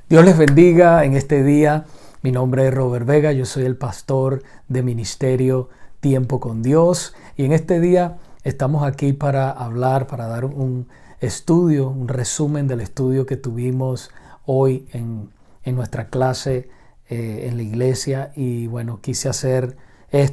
Dios les bendiga en este día. Mi nombre es Robert Vega, yo soy el pastor de Ministerio Tiempo con Dios. Y en este día estamos aquí para dar un estudio, un resumen del estudio que tuvimos hoy en nuestra clase en la iglesia. Y bueno, quise hacer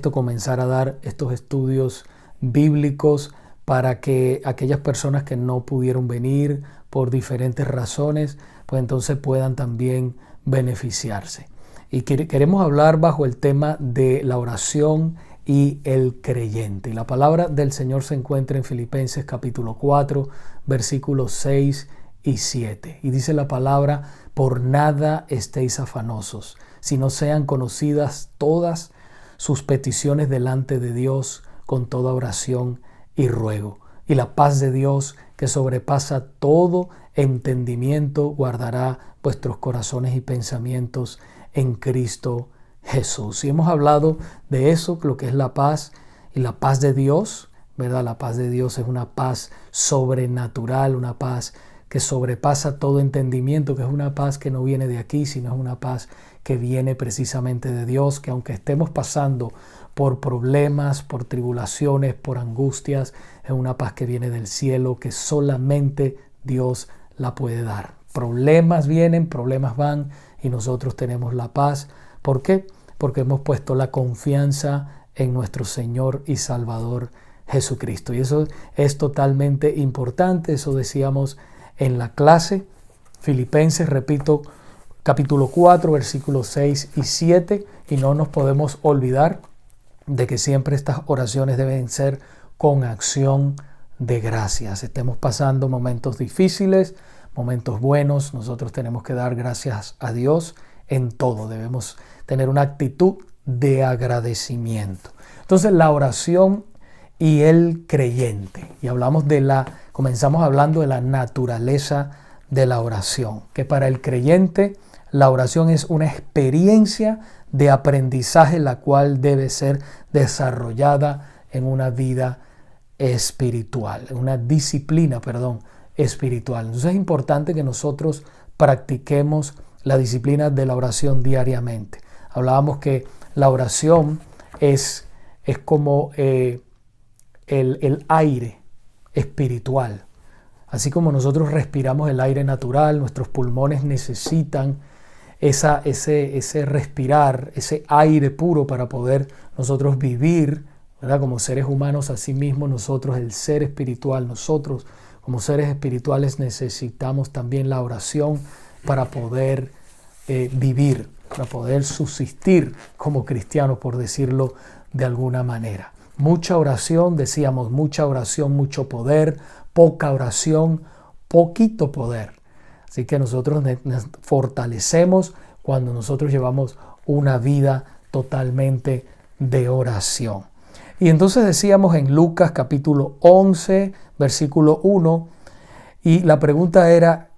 comenzar a dar estos estudios bíblicos para que aquellas personas que no pudieron venir por diferentes razones, pues entonces puedan también beneficiarse. Y queremos hablar bajo el tema de la oración y el creyente. Y la palabra del Señor se encuentra en Filipenses capítulo 4, versículos 6 y 7. Y dice la palabra: por nada estéis afanosos, sino sean conocidas todas sus peticiones delante de Dios con toda oración y ruego. Y la paz de Dios, que sobrepasa todo entendimiento, guardará vuestros corazones y pensamientos en Cristo Jesús. Y hemos hablado de eso, lo que es la paz y la paz de Dios, ¿verdad? La paz de Dios es una paz sobrenatural, una paz que sobrepasa todo entendimiento, que es una paz que no viene de aquí, sino es una paz que viene precisamente de Dios, que aunque estemos pasando por problemas, por tribulaciones, por angustias, es una paz que viene del cielo, que solamente Dios la puede dar. Problemas vienen, problemas van, y nosotros tenemos la paz. ¿Por qué? Porque hemos puesto la confianza en nuestro Señor y Salvador Jesucristo. Y eso es totalmente importante. Eso decíamos en la clase. Filipenses, repito, capítulo 4, versículos 6 y 7. Y no nos podemos olvidar de que siempre estas oraciones deben ser con acción de gracias. Estemos pasando momentos difíciles, momentos buenos, nosotros tenemos que dar gracias a Dios en todo. Debemos tener una actitud de agradecimiento. Entonces, la oración y el creyente. Y comenzamos hablando de la naturaleza de la oración, que para el creyente la oración es una experiencia de aprendizaje, la cual debe ser desarrollada en una vida espiritual, en una disciplina, espiritual. Entonces es importante que nosotros practiquemos la disciplina de la oración diariamente. Hablábamos que la oración es como el aire espiritual. Así como nosotros respiramos el aire natural, nuestros pulmones necesitan ese respirar, ese aire puro para poder nosotros vivir, ¿verdad? Como seres humanos. Asimismo nosotros, el ser espiritual, nosotros como seres espirituales necesitamos también la oración para poder vivir, para poder subsistir como cristianos, por decirlo de alguna manera. Mucha oración, decíamos, mucha oración, mucho poder; poca oración, poquito poder. Así que nosotros nos fortalecemos cuando nosotros llevamos una vida totalmente de oración. Y entonces decíamos en Lucas capítulo 11, versículo 1, y la pregunta era: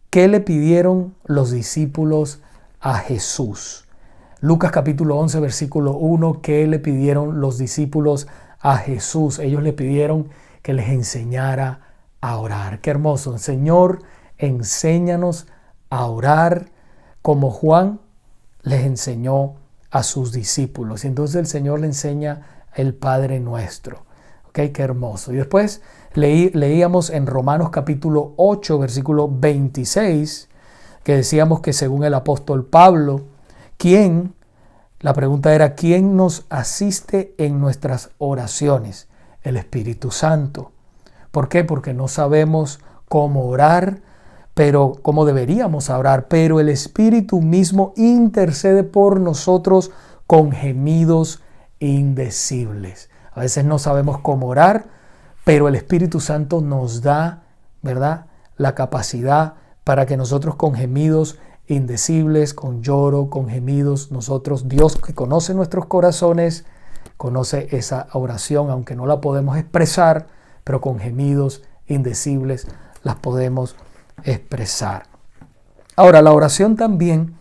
¿qué le pidieron los discípulos a Jesús? Lucas capítulo 11, versículo 1, ¿qué le pidieron los discípulos a Jesús? Ellos le pidieron que les enseñara a orar. Qué hermoso. Señor, enséñanos a orar como Juan les enseñó a sus discípulos. Y entonces el Señor le enseña el Padre Nuestro. ¿Okay? Qué hermoso. Y después leíamos en Romanos capítulo 8, versículo 26, que decíamos que según el apóstol Pablo, la pregunta era: ¿quién nos asiste en nuestras oraciones? El Espíritu Santo. ¿Por qué? Porque no sabemos cómo orar, pero cómo deberíamos orar, pero el Espíritu mismo intercede por nosotros con gemidos indecibles. A veces no sabemos cómo orar, pero el Espíritu Santo nos da, ¿verdad?, la capacidad para que nosotros con gemidos indecibles, con lloro, con gemidos, Dios que conoce nuestros corazones, conoce esa oración, aunque no la podemos expresar, pero con gemidos indecibles las podemos expresar. Ahora, la oración también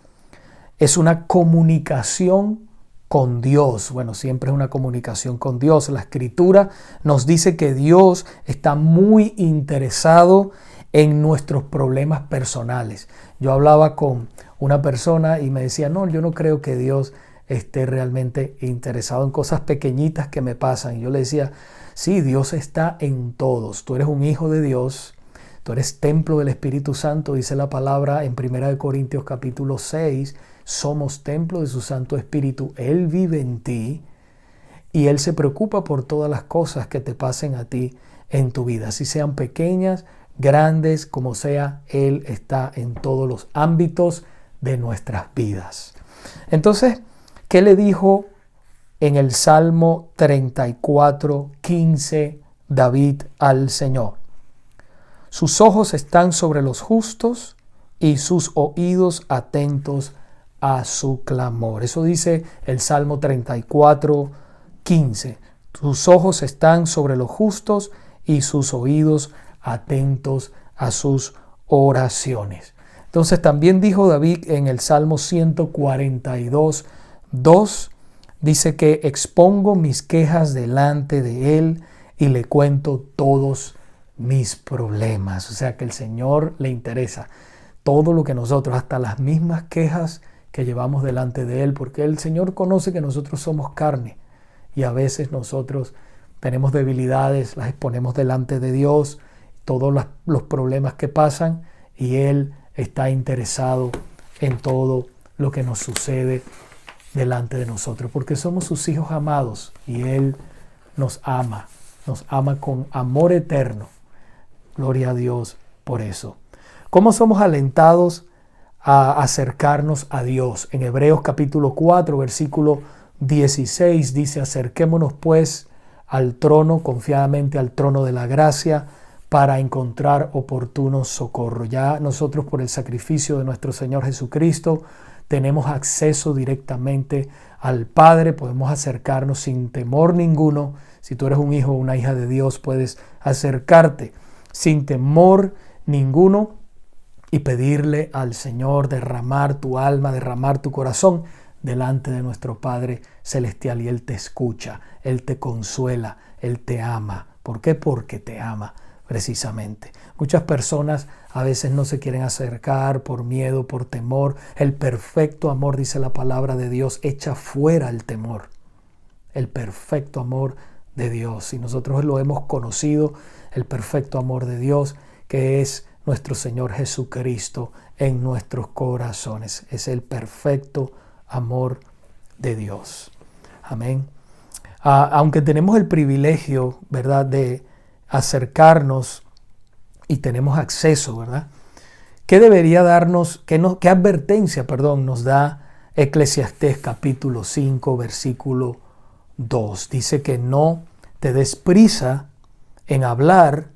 es una comunicación con Dios. Bueno, siempre es una comunicación con Dios. La Escritura nos dice que Dios está muy interesado en nuestros problemas personales. Yo hablaba con una persona y me decía, no, yo no creo que Dios esté realmente interesado en cosas pequeñitas que me pasan. Y yo le decía, sí, Dios está en todos. Tú eres un hijo de Dios, tú eres templo del Espíritu Santo, dice la palabra en 1 Corintios capítulo 6, somos templo de su Santo Espíritu. Él vive en ti y Él se preocupa por todas las cosas que te pasen a ti en tu vida, si sean pequeñas, grandes, como sea, Él está en todos los ámbitos de nuestras vidas. Entonces, ¿qué le dijo en el Salmo 34, 15 David al Señor? Sus ojos están sobre los justos y sus oídos atentos a su clamor. Eso dice el Salmo 34, 15. Sus ojos están sobre los justos y sus oídos atentos a sus oraciones. Entonces también dijo David en el Salmo 142, 2, dice que expongo mis quejas delante de Él y le cuento todos mis problemas. O sea que el Señor le interesa todo lo que nosotros, hasta las mismas quejas que llevamos delante de Él, porque el Señor conoce que nosotros somos carne y a veces nosotros tenemos debilidades, las exponemos delante de Dios, todos los problemas que pasan, y Él está interesado en todo lo que nos sucede delante de nosotros, porque somos sus hijos amados y Él nos ama con amor eterno. Gloria a Dios por eso. ¿Cómo somos alentados a acercarnos a Dios? En Hebreos capítulo 4, versículo 16 dice, acerquémonos pues al trono, confiadamente al trono de la gracia, para encontrar oportuno socorro. Ya nosotros, por el sacrificio de nuestro Señor Jesucristo, tenemos acceso directamente al Padre, podemos acercarnos sin temor ninguno. Si tú eres un hijo o una hija de Dios, puedes acercarte sin temor ninguno y pedirle al Señor derramar tu alma, derramar tu corazón delante de nuestro Padre Celestial, y Él te escucha, Él te consuela, Él te ama. ¿Por qué? Porque te ama, precisamente. Muchas personas a veces no se quieren acercar por miedo, por temor. El perfecto amor, dice la palabra de Dios, echa fuera el temor. El perfecto amor de Dios. Y nosotros lo hemos conocido, el perfecto amor de Dios, que es nuestro Señor Jesucristo en nuestros corazones. Es el perfecto amor de Dios. Amén. Aunque tenemos el privilegio, ¿verdad?, de acercarnos y tenemos acceso, ¿verdad? ¿Qué debería darnos, qué advertencia, nos da Eclesiastés capítulo 5, versículo 2? Dice que no te des prisa en hablar,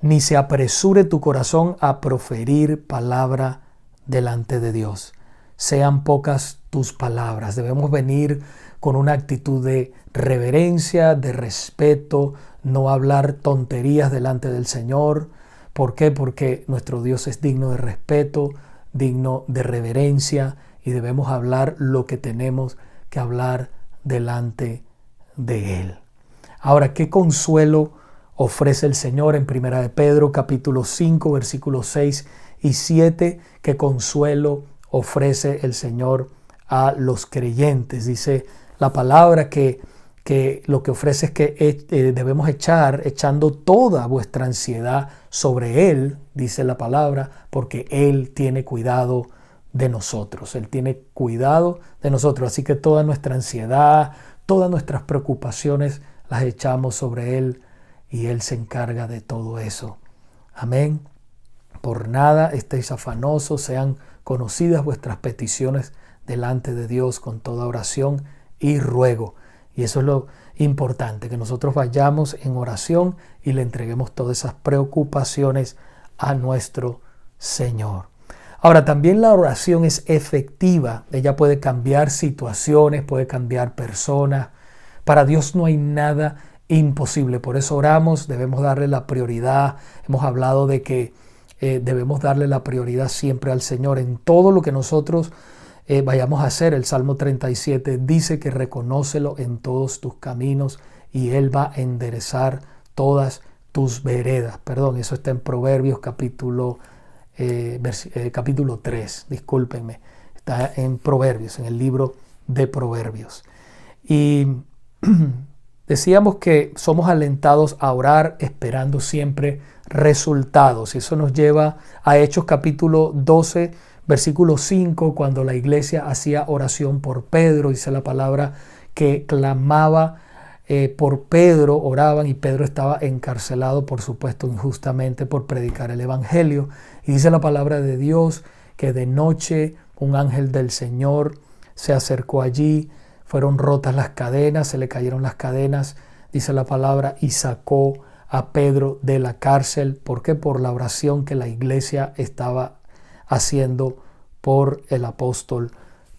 ni se apresure tu corazón a proferir palabra delante de Dios. Sean pocas tus palabras. Debemos venir con una actitud de reverencia, de respeto, no hablar tonterías delante del Señor. ¿Por qué? Porque nuestro Dios es digno de respeto, digno de reverencia, y debemos hablar lo que tenemos que hablar delante de Él. Ahora, ¿qué consuelo ofrece el Señor en 1 de Pedro capítulo 5, versículos 6 y 7? ¿Qué consuelo ofrece el Señor a los creyentes? Dice la palabra que lo que ofrece es que debemos echando toda vuestra ansiedad sobre Él, dice la palabra, porque Él tiene cuidado de nosotros. Él tiene cuidado de nosotros. Así que toda nuestra ansiedad, todas nuestras preocupaciones las echamos sobre Él y Él se encarga de todo eso. Amén. Por nada estéis afanosos, sean conocidas vuestras peticiones delante de Dios con toda oración y ruego. Y eso es lo importante, que nosotros vayamos en oración y le entreguemos todas esas preocupaciones a nuestro Señor. Ahora, también la oración es efectiva. Ella puede cambiar situaciones, puede cambiar personas. Para Dios no hay nada imposible. Por eso oramos, debemos darle la prioridad. Hemos hablado de que debemos darle la prioridad siempre al Señor en todo lo que nosotros vayamos a hacer. El Salmo 37 dice que reconócelo en todos tus caminos y Él va a enderezar todas tus veredas. Eso está en Proverbios capítulo capítulo 3, discúlpenme. Está en Proverbios, en el libro de Proverbios. Y decíamos que somos alentados a orar esperando siempre resultados. Y eso nos lleva a Hechos capítulo 12, versículo 5, cuando la iglesia hacía oración por Pedro. Dice la palabra que clamaba por Pedro, oraban, y Pedro estaba encarcelado, por supuesto, injustamente por predicar el evangelio. Y dice la palabra de Dios que de noche un ángel del Señor se acercó allí, fueron rotas las cadenas, se le cayeron las cadenas, dice la palabra, y sacó a Pedro de la cárcel. ¿Por qué? Por la oración que la iglesia estaba haciendo por el apóstol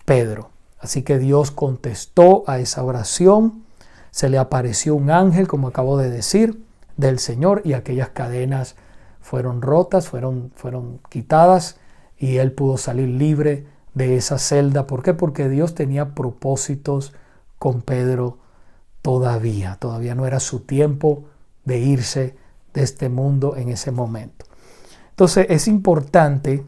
Pedro. Así que Dios contestó a esa oración, se le apareció un ángel, como acabo de decir, del Señor, y aquellas cadenas fueron rotas, fueron quitadas, y él pudo salir libre de esa celda. ¿Por qué? Porque Dios tenía propósitos con Pedro todavía no era su tiempo de irse de este mundo en ese momento. Entonces es importante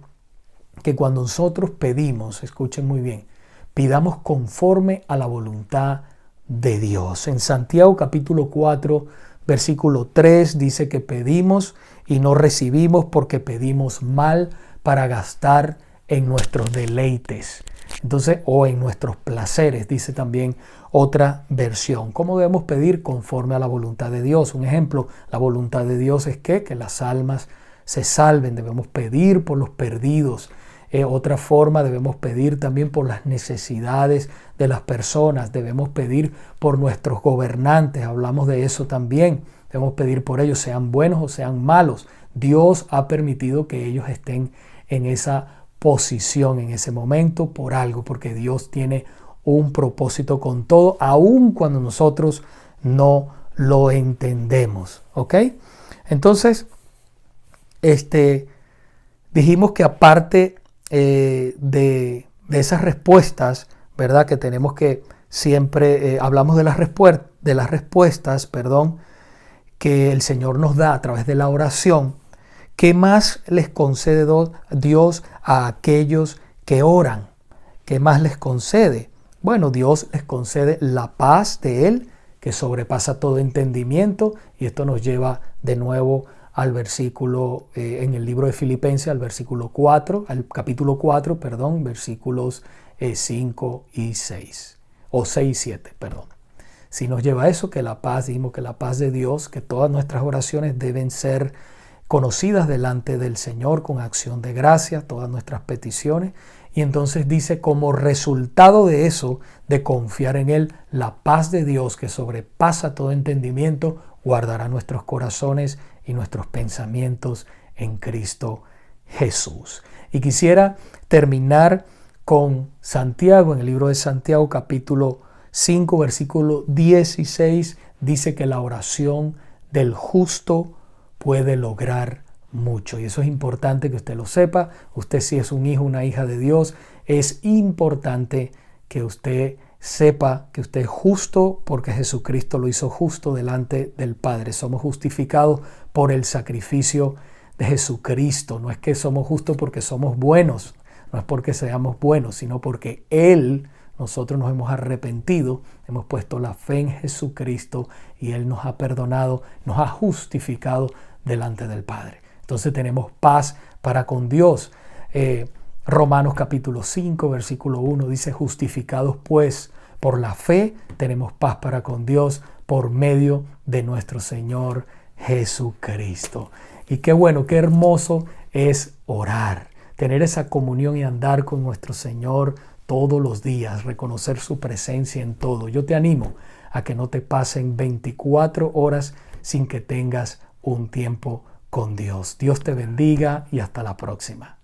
que cuando nosotros pedimos, escuchen muy bien, pidamos conforme a la voluntad de Dios. En Santiago capítulo 4, versículo 3 dice que pedimos y no recibimos porque pedimos mal para gastar en nuestros deleites. Entonces, o en nuestros placeres, dice también otra versión. ¿Cómo debemos pedir? Conforme a la voluntad de Dios. Un ejemplo, la voluntad de Dios es que las almas se salven. Debemos pedir por los perdidos. Otra forma, debemos pedir también por las necesidades de las personas. Debemos pedir por nuestros gobernantes. Hablamos de eso también. Debemos pedir por ellos, sean buenos o sean malos. Dios ha permitido que ellos estén en esa posición, en ese momento, por algo, porque Dios tiene un propósito con todo, aun cuando nosotros no lo entendemos. ¿Ok? Entonces, dijimos que aparte de esas respuestas, ¿verdad? Que tenemos que siempre, hablamos de las respuestas, que el Señor nos da a través de la oración. ¿Qué más les concede Dios a aquellos que oran? ¿Qué más les concede? Bueno, Dios les concede la paz de Él, que sobrepasa todo entendimiento, y esto nos lleva de nuevo al versículo, en el libro de Filipenses, al capítulo 4, versículos 5 y 6, o 6 y 7, Si nos lleva a eso, que la paz, dijimos que la paz de Dios, que todas nuestras oraciones deben ser conocidas delante del Señor con acción de gracia, todas nuestras peticiones. Y entonces dice, como resultado de eso, de confiar en Él, la paz de Dios que sobrepasa todo entendimiento, guardará nuestros corazones y nuestros pensamientos en Cristo Jesús. Y quisiera terminar con Santiago, en el libro de Santiago, capítulo 5, versículo 16, dice que la oración del justo puede lograr mucho. Y eso es importante que usted lo sepa. Usted, si es un hijo, una hija de Dios, es importante que usted sepa que usted es justo porque Jesucristo lo hizo justo delante del Padre. Somos justificados por el sacrificio de Jesucristo. No es que somos justos porque somos buenos, no es porque seamos buenos, sino porque nosotros nos hemos arrepentido, hemos puesto la fe en Jesucristo y Él nos ha perdonado, nos ha justificado delante del Padre. Entonces tenemos paz para con Dios. Romanos capítulo 5, versículo 1 dice, justificados pues por la fe, tenemos paz para con Dios por medio de nuestro Señor Jesucristo. Y qué bueno, qué hermoso es orar, tener esa comunión y andar con nuestro Señor todos los días, reconocer su presencia en todo. Yo te animo a que no te pasen 24 horas sin que tengas un tiempo con Dios. Dios te bendiga y hasta la próxima.